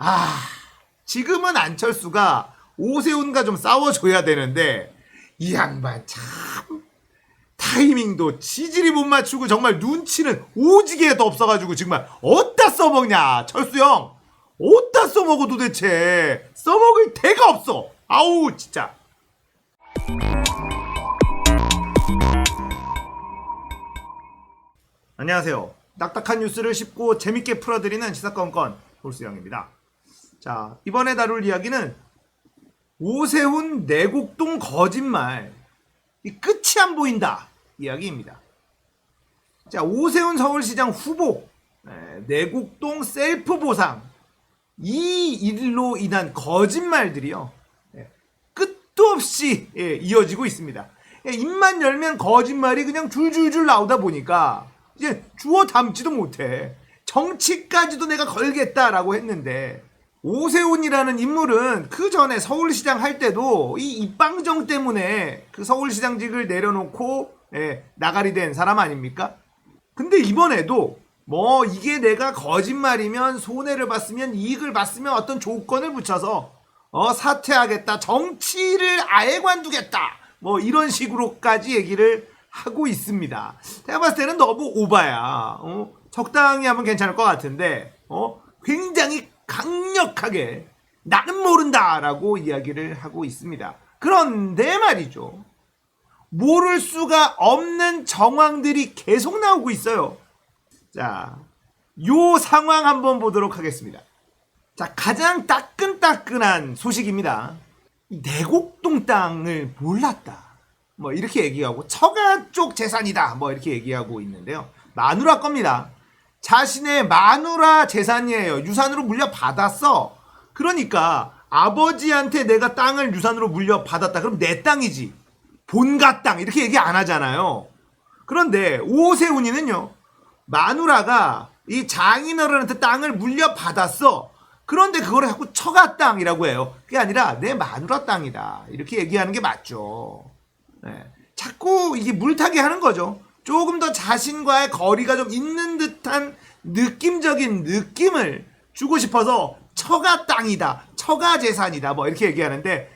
아, 지금은 안철수가 오세훈과 좀 싸워줘야 되는데 이 양반 참 타이밍도 지질이 못 맞추고 정말 눈치는 오지게도 없어가지고 정말 어디다 써먹냐 철수 형, 어디다 써먹어 도대체. 써먹을 데가 없어. 아우 진짜. 안녕하세요. 딱딱한 뉴스를 쉽고 재밌게 풀어드리는 시사건건 볼수영입니다. 자, 이번에 다룰 이야기는 오세훈 내곡동 거짓말, 이 끝이 안 보인다 이야기입니다. 자, 오세훈 서울시장 후보, 내곡동 셀프 보상, 이 일로 인한 거짓말들이요, 끝도 없이 이어지고 있습니다. 입만 열면 거짓말이 그냥 줄줄줄 나오다 보니까 이제 주워 담지도 못해. 정치까지도 내가 걸겠다라고 했는데, 오세훈이라는 인물은 그 전에 서울시장 할 때도 이 입방정 때문에 그 서울시장직을 내려놓고 나가리 된 사람 아닙니까? 근데 이번에도 뭐 이게 내가 거짓말이면 손해를 봤으면 이익을 봤으면 어떤 조건을 붙여서 사퇴하겠다, 정치를 아예 관두겠다, 뭐 이런 식으로까지 얘기를 하고 있습니다. 제가 봤을 때는 너무 오바야. 적당히 하면 괜찮을 것 같은데 굉장히 강력하게 나는 모른다라고 이야기를 하고 있습니다. 그런데 말이죠, 모를 수가 없는 정황들이 계속 나오고 있어요. 자, 요 상황 한번 보도록 하겠습니다. 자, 가장 따끈따끈한 소식입니다. 내곡동 땅을 몰랐다, 뭐 이렇게 얘기하고, 처가 쪽 재산이다, 뭐 이렇게 얘기하고 있는데요. 마누라 겁니다. 자신의 마누라 재산이에요. 유산으로 물려받았어. 그러니까 아버지한테 내가 땅을 유산으로 물려받았다, 그럼 내 땅이지, 본가 땅, 이렇게 얘기 안 하잖아요. 그런데 오세훈이는요, 마누라가 이 장인어른한테 땅을 물려받았어. 그런데 그거를 자꾸 처가 땅이라고 해요. 그게 아니라 내 마누라 땅이다, 이렇게 얘기하는 게 맞죠. 자꾸 이게 물타기 하는 거죠. 조금 더 자신과의 거리가 좀 있는 듯한 느낌적인 느낌을 주고 싶어서 처가 땅이다, 처가 재산이다, 뭐 이렇게 얘기하는데,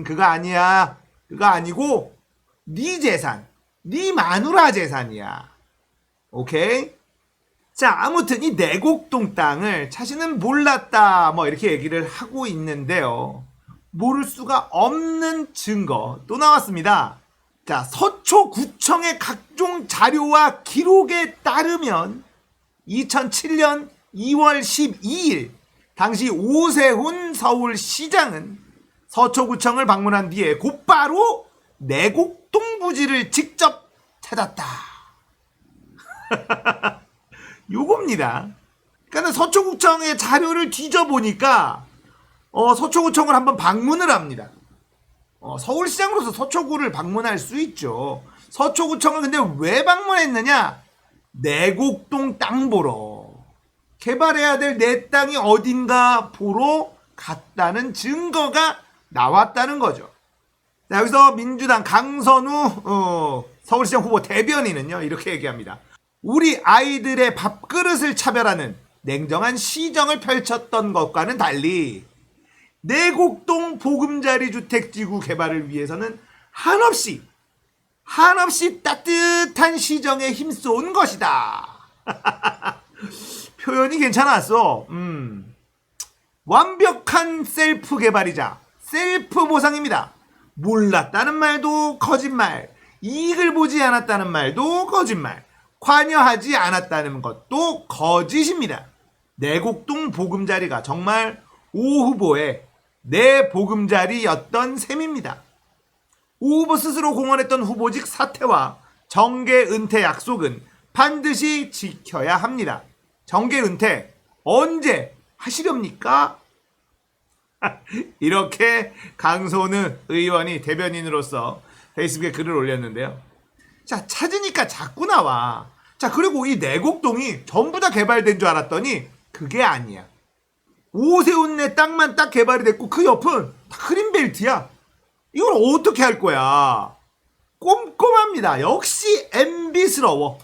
그거 아니야. 그거 아니고 네 재산, 네 마누라 재산이야. 오케이? 자, 아무튼 이 내곡동 땅을 자신은 몰랐다, 뭐 이렇게 얘기를 하고 있는데요. 모를 수가 없는 증거 또 나왔습니다. 자, 서초구청의 각종 자료와 기록에 따르면 2007년 2월 12일 당시 오세훈 서울시장은 서초구청을 방문한 뒤에 곧바로 내곡동 부지를 직접 찾았다. 요겁니다. 그러니까 서초구청의 자료를 뒤져보니까 서초구청을 한번 방문을 합니다. 서울시장으로서 서초구를 방문할 수 있죠. 서초구청을 근데 왜 방문했느냐? 내곡동 땅 보러, 개발해야 될 내 땅이 어딘가 보러 갔다는 증거가 나왔다는 거죠. 자, 여기서 민주당 강선우 서울시장 후보 대변인은요, 이렇게 얘기합니다. 우리 아이들의 밥그릇을 차별하는 냉정한 시정을 펼쳤던 것과는 달리 내곡동 보금자리 주택지구 개발을 위해서는 한없이 따뜻한 시정에 힘써온 것이다. 표현이 괜찮았어. 완벽한 셀프 개발이자 셀프 보상입니다. 몰랐다는 말도 거짓말, 이익을 보지 않았다는 말도 거짓말, 관여하지 않았다는 것도 거짓입니다. 내곡동 보금자리가 정말 오 후보의 내 보금자리였던 셈입니다. 오 후보 스스로 공언했던 후보직 사퇴와 정계 은퇴 약속은 반드시 지켜야 합니다. 정계 은퇴 언제 하시렵니까? 이렇게 강선우 의원이 대변인으로서 페이스북에 글을 올렸는데요. 자, 찾으니까 자꾸 나와. 자, 그리고 이 내곡동이 전부 다 개발된 줄 알았더니 그게 아니야. 오세훈네 땅만 딱 개발이 됐고 그 옆은 다 그린벨트야. 이걸 어떻게 할 거야? 꼼꼼합니다. 역시 MB스러워.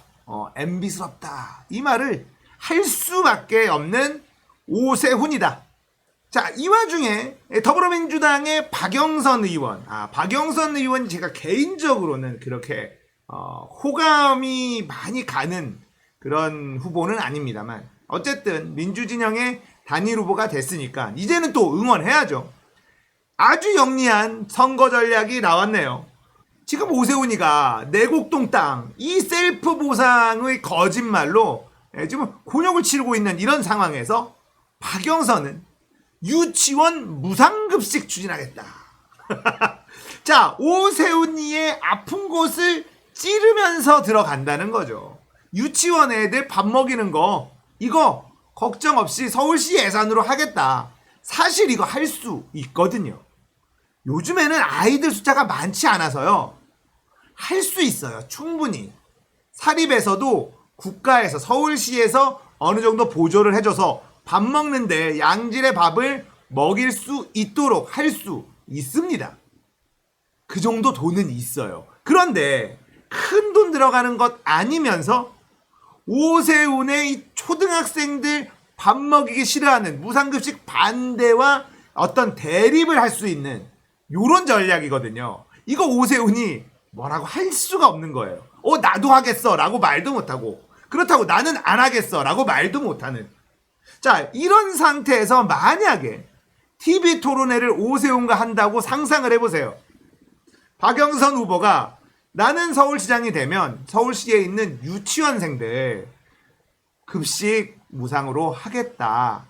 MB스럽다. 이 말을 할 수밖에 없는 오세훈이다. 자, 이 와중에 더불어민주당의 박영선 의원, 박영선 의원이 제가 개인적으로는 그렇게 호감이 많이 가는 그런 후보는 아닙니다만 어쨌든 민주진영의 단일 후보가 됐으니까 이제는 또 응원해야죠. 아주 영리한 선거 전략이 나왔네요. 지금 오세훈이가 내곡동 땅, 이 셀프 보상의 거짓말로 지금 곤욕을 치르고 있는 이런 상황에서 박영선은 유치원 무상급식 추진하겠다. 자, 오세훈이의 아픈 곳을 찌르면서 들어간다는 거죠. 유치원 애들 밥 먹이는 거 이거 걱정 없이 서울시 예산으로 하겠다. 사실 이거 할 수 있거든요. 요즘에는 아이들 숫자가 많지 않아서요. 할 수 있어요. 충분히. 사립에서도 국가에서 서울시에서 어느 정도 보조를 해줘서 밥 먹는데 양질의 밥을 먹일 수 있도록 할 수 있습니다. 그 정도 돈은 있어요. 그런데 큰 돈 들어가는 것 아니면서 오세훈의 이 초등학생들 밥 먹이기 싫어하는 무상급식 반대와 어떤 대립을 할 수 있는 요런 전략이거든요. 이거 오세훈이 뭐라고 할 수가 없는 거예요. 나도 하겠어 라고 말도 못하고 그렇다고 나는 안 하겠어 라고 말도 못하는. 자, 이런 상태에서 만약에 TV 토론회를 오세훈과 한다고 상상을 해보세요. 박영선 후보가 나는 서울시장이 되면 서울시에 있는 유치원생들 급식 무상으로 하겠다.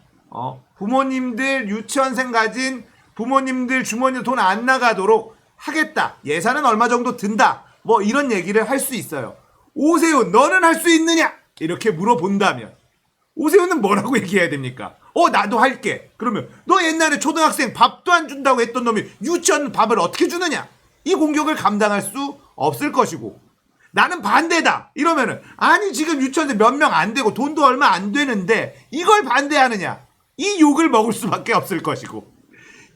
부모님들 유치원생 가진 부모님들 주머니에 돈 안 나가도록 하겠다. 예산은 얼마 정도 든다. 뭐 이런 얘기를 할 수 있어요. 오세훈 너는 할 수 있느냐? 이렇게 물어본다면 오세훈은 뭐라고 얘기해야 됩니까? 나도 할게. 그러면 너 옛날에 초등학생 밥도 안 준다고 했던 놈이 유치원 밥을 어떻게 주느냐? 이 공격을 감당할 수 없을 것이고 나는 반대다 이러면은 아니 지금 유치원생 몇 명 안 되고 돈도 얼마 안 되는데 이걸 반대하느냐? 이 욕을 먹을 수밖에 없을 것이고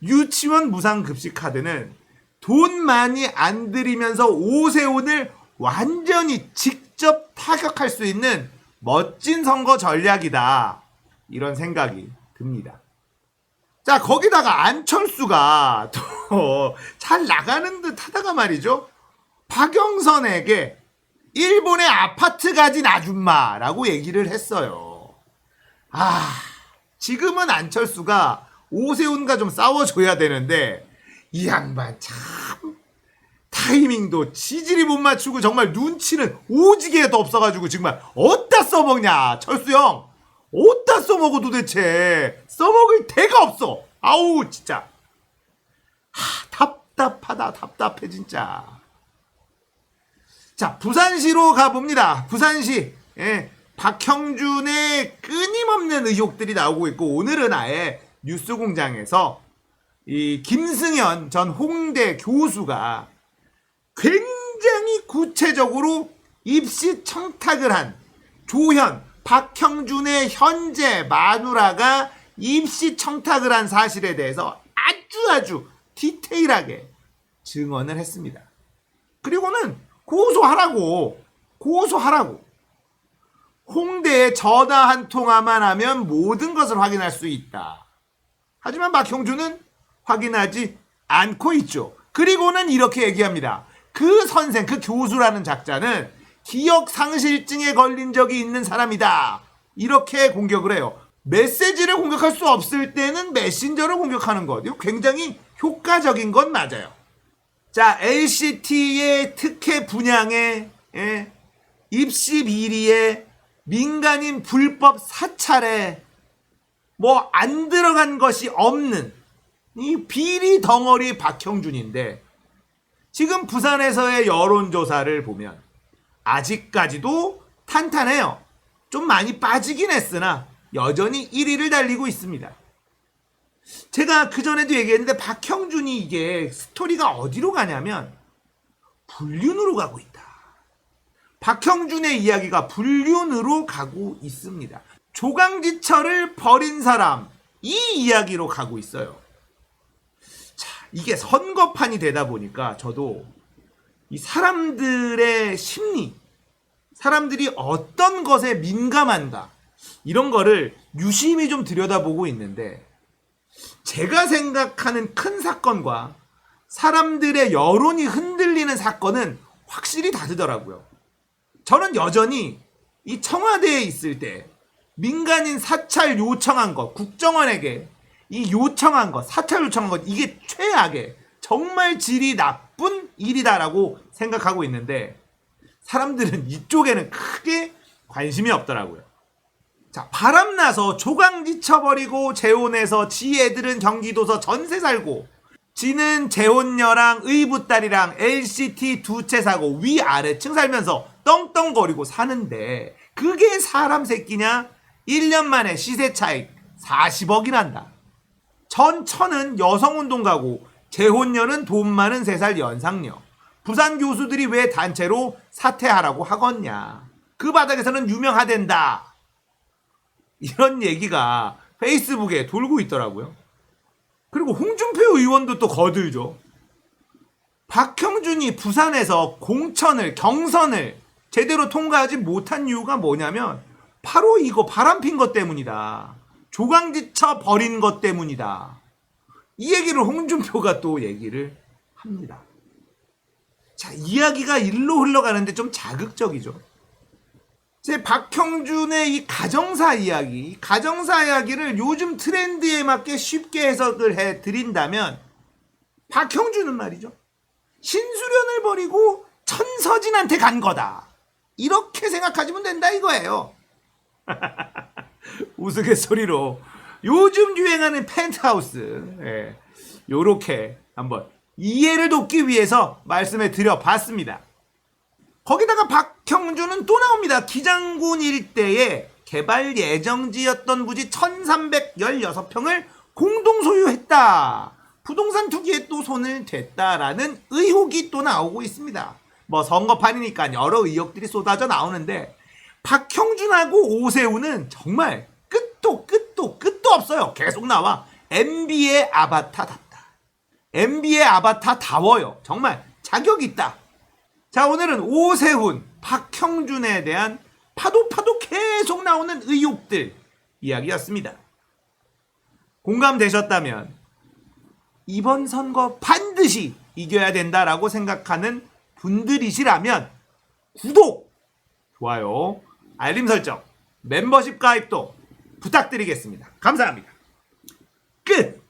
유치원 무상급식 카드는 돈 많이 안 들이면서 오세훈을 완전히 직접 타격할 수 있는 멋진 선거 전략이다. 이런 생각이 듭니다. 자, 거기다가 안철수가 또 잘 나가는 듯 하다가 말이죠. 박영선에게 일본의 아파트 가진 아줌마라고 얘기를 했어요. 지금은 안철수가 오세훈과 좀 싸워줘야 되는데 이 양반 참 타이밍도 지질이 못 맞추고 정말 눈치는 오지게 더 없어가지고 정말 어디다 써먹냐 철수 형 어디다 써먹어 도대체 써먹을 데가 없어. 아우 진짜 답답하다. 답답해 진짜. 자, 부산시로 가봅니다. 부산시 박형준의 끊임없는 의혹들이 나오고 있고 오늘은 아예 뉴스공장에서 이 김승현 전 홍대 교수가 굉장히 구체적으로 입시 청탁을 한 조현, 박형준의 현재 마누라가 입시 청탁을 한 사실에 대해서 아주 디테일하게 증언을 했습니다. 그리고는 고소하라고 홍대에 전화 한 통화만 하면 모든 것을 확인할 수 있다. 하지만 박형준은 확인하지 않고 있죠. 그리고는 이렇게 얘기합니다. 그 선생, 그 교수라는 작자는 기억상실증에 걸린 적이 있는 사람이다. 이렇게 공격을 해요. 메시지를 공격할 수 없을 때는 메신저를 공격하는 것. 이거 굉장히 효과적인 건 맞아요. 자, LCT의 특혜 분양에 입시 비리에 민간인 불법 사찰에 뭐 안 들어간 것이 없는 이 비리 덩어리 박형준인데 지금 부산에서의 여론조사를 보면 아직까지도 탄탄해요. 좀 많이 빠지긴 했으나 여전히 1위를 달리고 있습니다. 제가 그전에도 얘기했는데 박형준이 이게 스토리가 어디로 가냐면 불륜으로 가고 있다. 박형준의 이야기가 불륜으로 가고 있습니다. 조강지철을 버린 사람, 이 이야기로 가고 있어요. 자, 이게 선거판이 되다 보니까 저도 이 사람들의 심리, 사람들이 어떤 것에 민감한가 이런 거를 유심히 좀 들여다보고 있는데 제가 생각하는 큰 사건과 사람들의 여론이 흔들리는 사건은 확실히 다르더라고요. 저는 여전히 이 청와대에 있을 때 민간인 사찰 요청한 것, 국정원에게 이 요청한 것, 사찰 요청한 것, 이게 최악의 정말 질이 나쁜 일이다라고 생각하고 있는데 사람들은 이쪽에는 크게 관심이 없더라고요. 자, 바람나서 조강지 쳐버리고 재혼해서 지 애들은 경기도서 전세 살고 지는 재혼녀랑 의붓딸이랑 LCT 두 채 사고 위아래층 살면서 떵떵거리고 사는데 그게 사람 새끼냐? 1년 만에 시세 차익 40억이 난다. 전천은 여성운동가고 재혼녀는 돈 많은 3살 연상녀. 부산 교수들이 왜 단체로 사퇴하라고 하겠냐. 그 바닥에서는 유명하댄다. 이런 얘기가 페이스북에 돌고 있더라고요. 그리고 홍준표 의원도 또 거들죠. 박형준이 부산에서 공천을, 경선을 제대로 통과하지 못한 이유가 뭐냐면 바로 이거 바람핀 것 때문이다. 조강지쳐 버린 것 때문이다. 이 얘기를 홍준표가 또 얘기를 합니다. 자, 이야기가 일로 흘러가는데 좀 자극적이죠. 제 박형준의 이 가정사 이야기를 요즘 트렌드에 맞게 쉽게 해석을 해드린다면 박형준은 말이죠. 신수련을 버리고 천서진한테 간 거다. 이렇게 생각하시면 된다 이거예요. 우스갯소리로 요즘 유행하는 펜트하우스, 요렇게 한번 이해를 돕기 위해서 말씀을 드려봤습니다. 거기다가 박형준은 또 나옵니다. 기장군 일대에 개발 예정지였던 부지 1316평을 공동 소유했다. 부동산 투기에 또 손을 댔다라는 의혹이 또 나오고 있습니다. 뭐 선거판이니까 여러 의혹들이 쏟아져 나오는데 박형준하고 오세훈은 정말 끝도 없어요. 계속 나와. MB의 아바타답다. MB의 아바타다워요. 정말 자격 있다. 자, 오늘은 오세훈, 박형준에 대한 파도 계속 나오는 의혹들 이야기였습니다. 공감되셨다면 이번 선거 반드시 이겨야 된다라고 생각하는 분들이시라면 구독, 좋아요, 알림 설정, 멤버십 가입도 부탁드리겠습니다. 감사합니다. 끝!